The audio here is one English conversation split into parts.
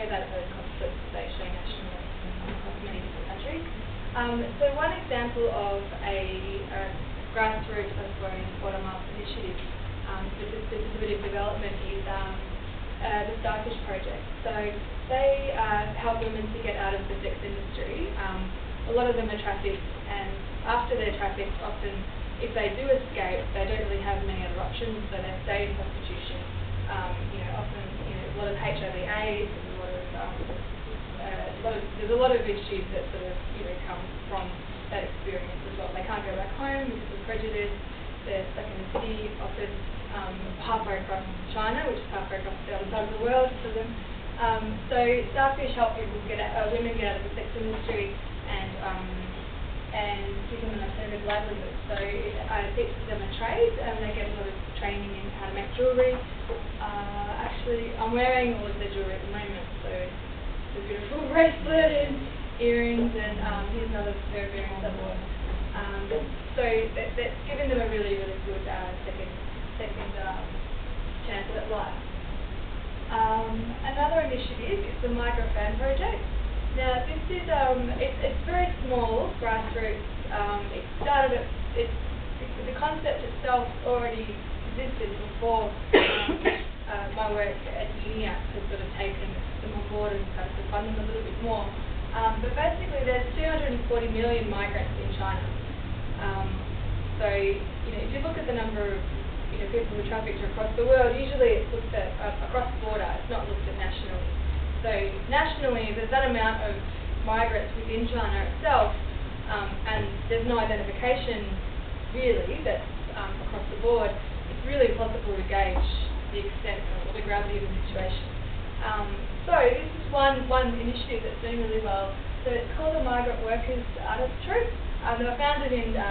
show that at those conflicts that they show nationally across many different countries. So one example of a grassroots, I suppose, bottom-up initiative for disability development is the Starfish Project. So they help women to get out of the sex industry. A lot of them are trafficked, and after they're trafficked, often if they do escape, they don't really have many other options, so they stay in prostitution. Often, a lot of HIV/AIDS, there's a lot of issues that sort of, come from that experience as well. They can't go back home because of prejudice. They're stuck in the city, often halfway across China, which is halfway across the other side of the world for them. So Starfish help people women get out of the sex industry and give them an alternative livelihood. So it teaches them a trade, and they get a lot of training in how to make jewellery. Actually, I'm wearing all of their jewellery at the moment, so it's a beautiful bracelet and earrings, and here's another pair of earrings I bought. So that's given them a really, really good second chance at life. Another initiative is the Migrant Fan Project. Now this is it's very small, grassroots. It started the concept itself already existed before my work at UNIAC has sort of taken them on board and started to fund them a little bit more. But basically there's 240 million migrants in China. So if you look at the number of people who are trafficked across the world, usually it's looked at across the border, it's not looked at nationally. So nationally, there's that amount of migrants within China itself, and there's no identification really that's across the board. It's really impossible to gauge the extent or the gravity of the situation. So this is one initiative that's doing really well. So it's called the Migrant Workers Artist Troupe. They were founded in 2005,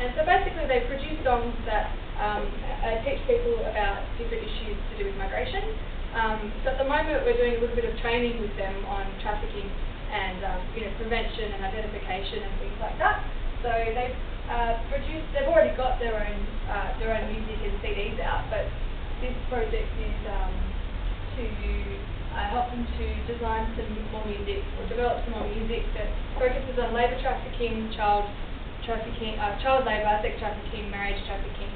and so basically they produce songs that teach people about different issues to do with migration. So at the moment we're doing a little bit of training with them on trafficking and prevention and identification and things like that. So they've already got their own music and CDs out, but this project is to help them to design some more music or develop some more music that focuses on labour trafficking, child labour, sex trafficking, marriage trafficking,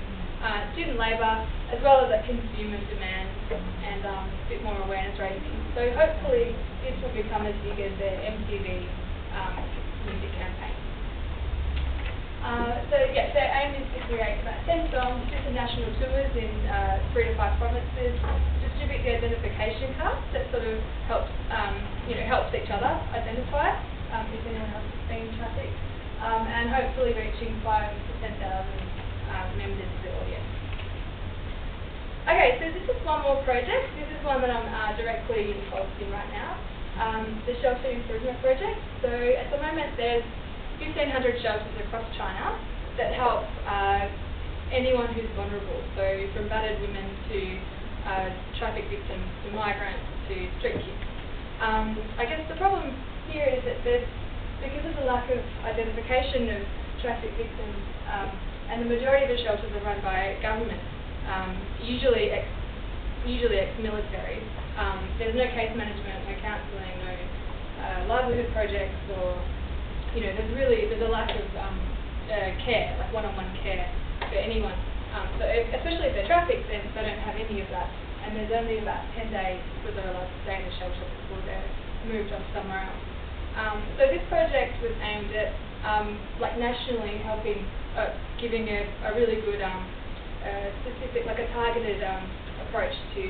student labour, as well as consumer demand and a bit more awareness raising. So hopefully this will become as big as the MTV music campaign. So their aim is to create about 10 songs, international tours in 3 to 5 provinces, distribute the identification cards that sort of helps each other identify if anyone else has been trafficked, and hopefully reaching 5,000 to 10,000 members of the audience. Okay, so this is one more project. This is one that I'm directly involved in right now, the Shelter Improvement Project. So at the moment there's 1,500 shelters across China that help anyone who's vulnerable, so from battered women to traffic victims to migrants to street kids. I guess the problem here is that because of the lack of identification of traffic victims, and the majority of the shelters are run by government, usually ex-military. There's no case management, no counselling, no livelihood projects, or there's a lack of care, like one-on-one care for anyone. So especially if they're trafficked, then they don't have any of that, and there's only about 10 days that they're allowed to stay in the shelter before they're moved off somewhere else. So this project was aimed at nationally helping, giving a really good specific, like a targeted approach to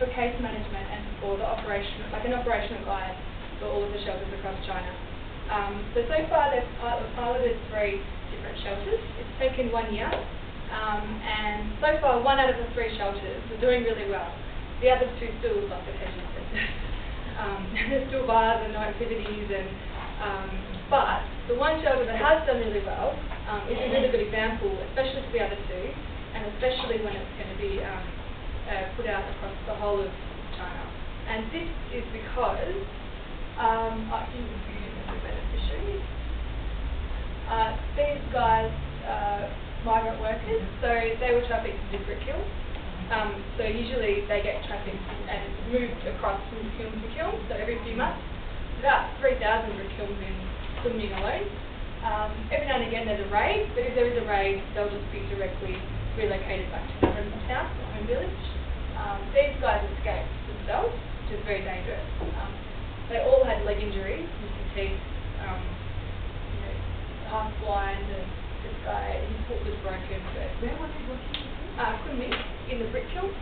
for case management and for the operation, like an operational guide for all of the shelters across China. So far they've piloted 3 different shelters. It's taken 1 year, and so far 1 out of the 3 shelters are doing really well. The other 2 still look like detention centres. There's still bars and no activities, and but the one shelter that has done really well is a really good example, especially for the other 2, and especially when it's going to be put out across the whole of China. And this is because beneficiaries. These guys are migrant workers, so they were trafficked into brick kilns, So usually they get trafficked and moved across from kiln to kiln, so every few months. About 3,000 kilns in Kunming alone. Every now and again there's a raid, but if there is a raid, they'll just be directly relocated back to their hometown or home village. These guys escaped themselves, which is very dangerous. They all had leg injuries, missing teeth, half blind, and this guy, his foot was broken. But where was he working? Kunming, in the brick kiln.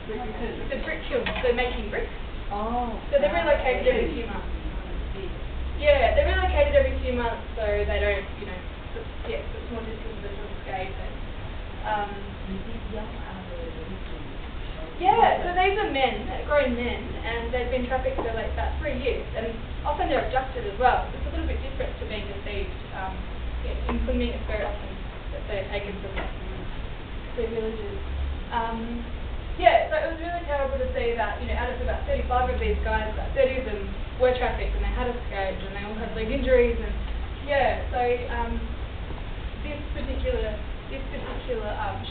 The brick kiln, so making bricks. Oh. So they're relocated every few months. Yeah, they're relocated every few months, so they don't, it's more distance to escape. And, yeah, so these are men, grown men, and they've been trafficked for like about 3 years, and often they're abducted as well. It's a little bit different to being deceived. In Kunming, it's very often that they're taken from their villages. Yeah, so it was really terrible to see that, out of about 35 of these guys, about 30 of them were trafficked and they had escaped and they all had leg injuries, and so this particular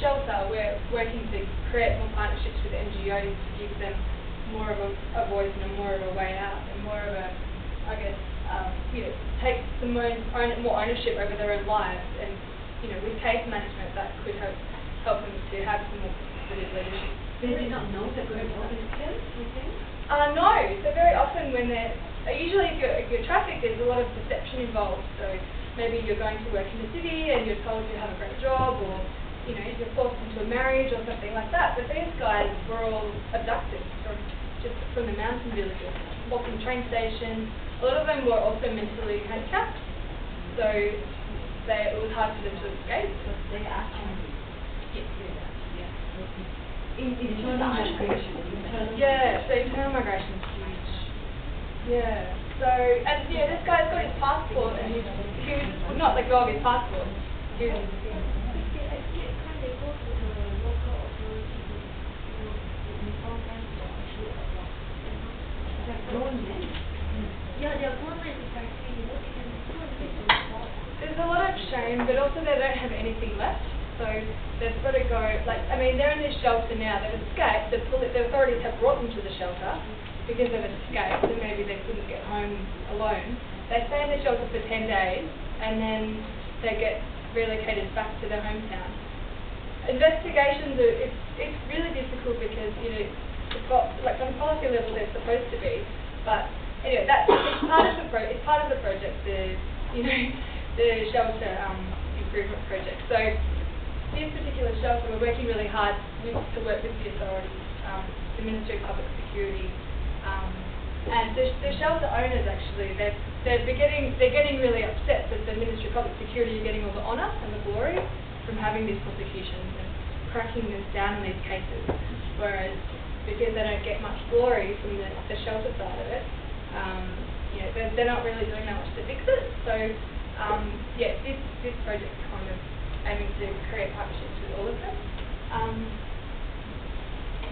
shelter, we're working to create more partnerships with NGOs to give them more of a voice and more of a way out and more of a, take some more ownership over their own lives, and with case management that could help them to have some more positive leadership. They did not know they're going to go to kill, you think? No. So very often when usually if you're trafficked, there's a lot of deception involved. So maybe you're going to work in the city and you're told you have a great job, or you're forced into a marriage or something like that. But these guys were all abducted from the mountain villages, walking train stations. A lot of them were also mentally handicapped, so it was hard for them to escape. So they actually. Internal migration. Yeah, so internal migration is huge. Yeah. So, and this guy's got his passport, and he would not let go of his passport. He was, there's a lot of shame, but also they don't have anything left. So they've got to go, they're in this shelter now, they've escaped, the authorities have brought them to the shelter because they've escaped, and maybe they couldn't get home alone. They stay in the shelter for 10 days, and then they get relocated back to their hometown. Investigations, it's really difficult because, it's got, on policy level they're supposed to be, but anyway, it's part of the project, the shelter improvement project. So this particular shelter, we're working really hard to work with the authorities, the Ministry of Public Security, and the shelter owners actually, they're getting really upset that the Ministry of Public Security are getting all the honour and the glory from having these prosecutions and cracking this down in these cases, whereas because they don't get much glory from the shelter side of it, they're not really doing that much to fix it. So this project's kind of aiming to create partnerships with all of them.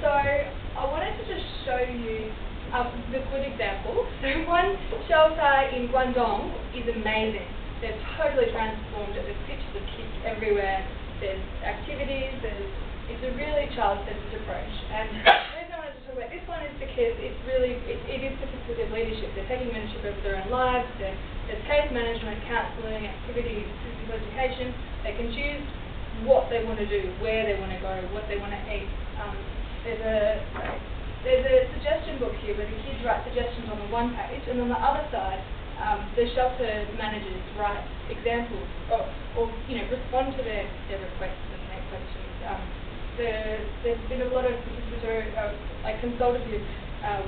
So I wanted to just show you the good example. So one shelter in Guangdong is amazing. They're totally transformed it. There's pictures of kids everywhere. There's activities. It's a really child-centered approach. And the reason I wanted to talk about this one is because it is participative leadership. They're taking ownership over their own lives. There's case management, counselling, activities, physical education. They can choose what they want to do, where they want to go, what they want to eat. There's a suggestion book here where the kids write suggestions on the one page, and on the other side, the shelter managers write examples or respond to their requests and their questions. There's been a lot of participatory, consultative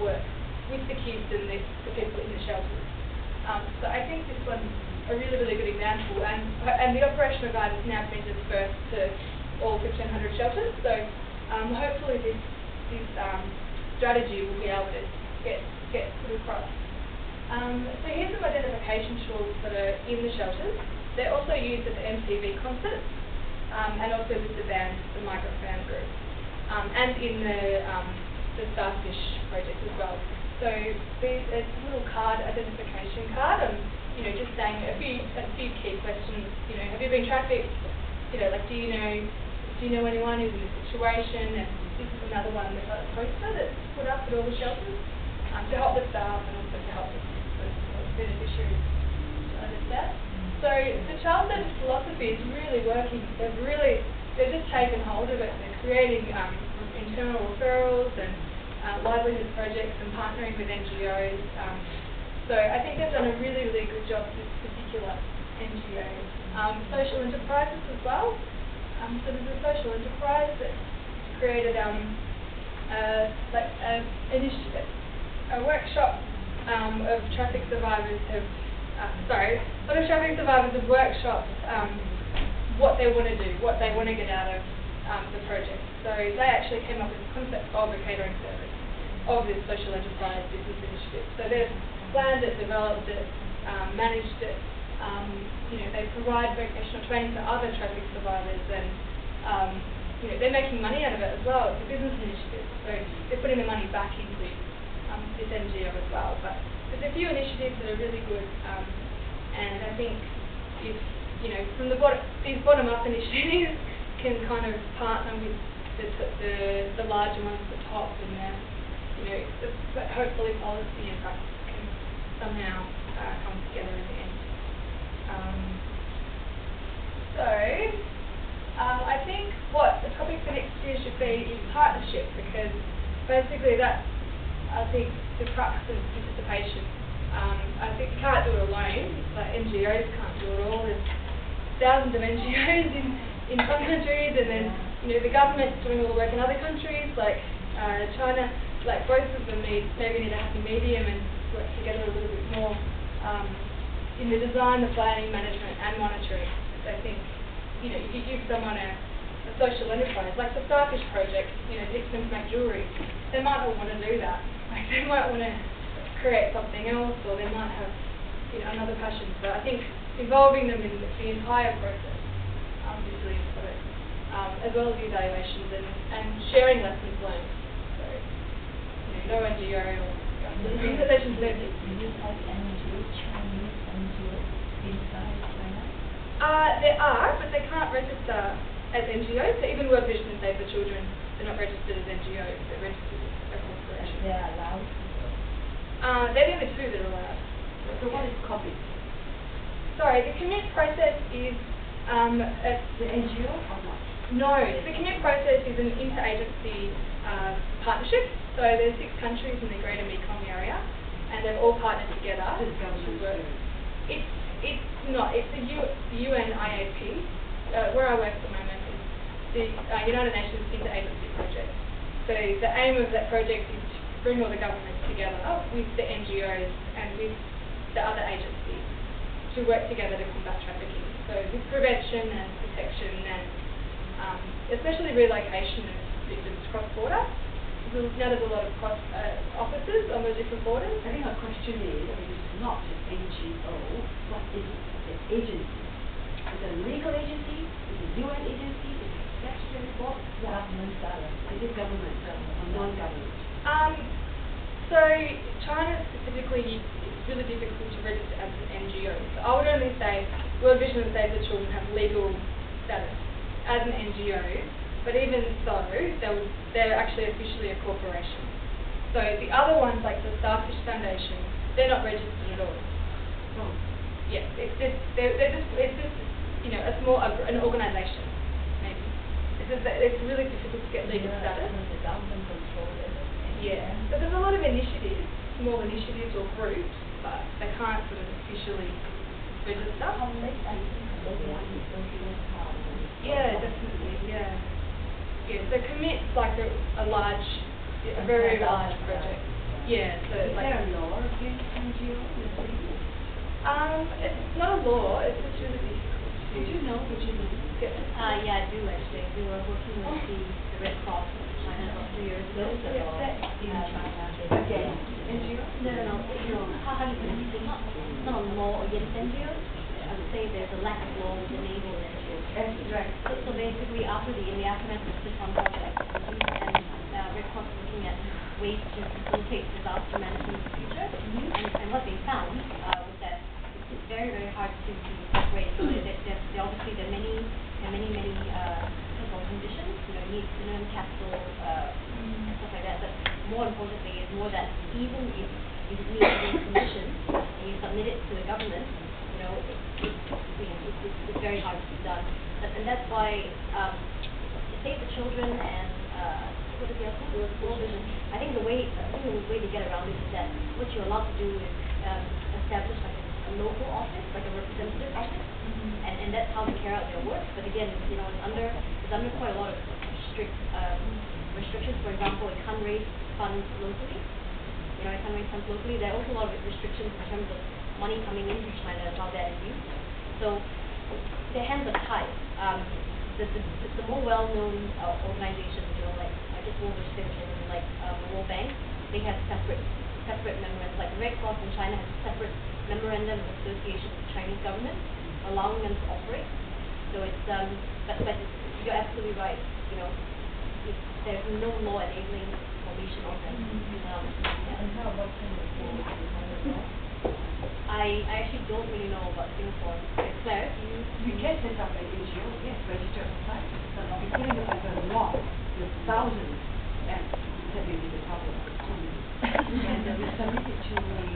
work with the kids and the people in the shelters. So I think this one's a really, really good example, and the operational guide has now been dispersed to all 1,500 shelters. So hopefully this strategy will be able to get put across. So here's some identification tools that are in the shelters. They're also used at the MTV concerts, and also with the band, the Migrant Fan Group, and in the Starfish project as well. So there's a little identification card, and just saying a few key questions. Have you been trafficked? Do you know anyone who's in this situation? And this another one with a poster that's put up at all the shelters to help the staff and also to help the beneficiaries to understand. So the child-centered philosophy is really working. They've just taken hold of it. They're creating internal referrals and livelihood projects and partnering with NGOs. So I think they've done a really, really good job with this particular NGO. Social enterprises as well. So there's a social enterprise that's created a workshop of traffic survivors have workshopped what they want to do, what they want to get out of the project. So they actually came up with the concept of a catering service of this social enterprise business initiative. So they've planned it, developed it, managed it. They provide vocational training to other traffic survivors, and they're making money out of it as well. It's a business initiative, so they're putting the money back into this NGO as well. But there's a few initiatives that are really good, and I think if from these bottom-up initiatives can kind of partner with the larger ones at the top, and hopefully policy and practice can somehow come together in the end. I think what the topic for next year should be is partnership, because basically that's, I think, the crux of participation. I think you can't do it alone. Like NGOs can't do it all. There's thousands of NGOs in some countries, and then the government's doing all the work in other countries, like China. Like both of them maybe need a happy medium and work together a little bit more in the design, the planning, management, and monitoring. So I think you give someone a social enterprise, like the Starfish project. Teach them to make jewellery. They might not want to do that. Like they might want to create something else, or they might have another passion. But I think involving them in the entire process is really important, as well as the evaluations and sharing lessons learned. So no NGO or lessons learned. Do you have NGO, Chinese NGO inside China? There are, but they can't register as NGOs. So even World Vision and Save the Children, they're not registered as NGOs. They're registered as a corporation. They are allowed to go. They're the only two that are allowed. So what is COBIT? Sorry, the commit process is The NGO or not? No, the commit process is an interagency partnership. So there's 6 countries in the Greater Mekong area, and they've all partnered together to work. It's not. It's the UN IAP. Where I work at the moment is the United Nations Interagency Project. So the aim of that project is to bring all the governments together with the NGOs and with the other agencies to work together to combat trafficking. So with prevention and protection and especially relocation of victims cross-border. Now there's a lot of cross offices on the different borders. I think our question is, it's not an NGO, what is it? It's an agency. Is it a legal agency? Is it a UN agency? Is it a statutory board? Government, is it government or non-government? So China specifically, it's really difficult to register as an NGO. So I would only say World Vision and Save the Children have legal status as an NGO, but even so, they're actually officially a corporation. So the other ones, like the Starfish Foundation, they're not registered at all. Oh. Yeah, it's just a small an organisation, maybe. It's really difficult to get legal status. The government controls it. Yeah, but there's a lot of initiatives, small initiatives or groups, but they can't sort of officially register. How late I think they want to social power. Yeah, definitely, yeah. Yeah, so COMMIT's like a very large project. Yeah, so Is like... there a law against NGO? It's not a law, it's just really difficult to... Did you know? Yeah, I do actually. We were working with the Red Cross in China about 2 years ago. In China, against NGO? No. How do you put it? It's not a law against NGOs. I would say there's a lack of law which enables NGOs. Right. So basically, in the aftermath of the Sichuan project, and Red Cross is looking at ways to facilitate disaster management in the future. And what they found was that it's very, very hard to incorporate. So obviously there are many people conditions, you need minimum capital, and stuff like that. But more importantly is more that even if you need these conditions and you submit it to the government, it's very hard to be done. And that's why Save the Children and what is the other one? World Vision. I think the way to get around it is that what you're allowed to do is establish like a local office, like a representative office, and that's how they carry out their work. But again, it's under quite a lot of strict restrictions. For example, it can't raise funds locally. It can't raise funds locally. There are also a lot of restrictions in terms of money coming into China and how that is used. So their hands are tied. The more well-known organizations, like I guess World Vision and like the World Bank, they have separate memorandums. Like the Red Cross in China has a separate memorandum of association with the Chinese government, allowing them to operate. So it's but you're absolutely right. There's no law enabling formation of them. And how about Singapore? I actually don't really know about Singapore. Claire, You can set up an NGO, yes, register a society. Even though it's a lot, with thousands, and that may be the problem. And we submit it to the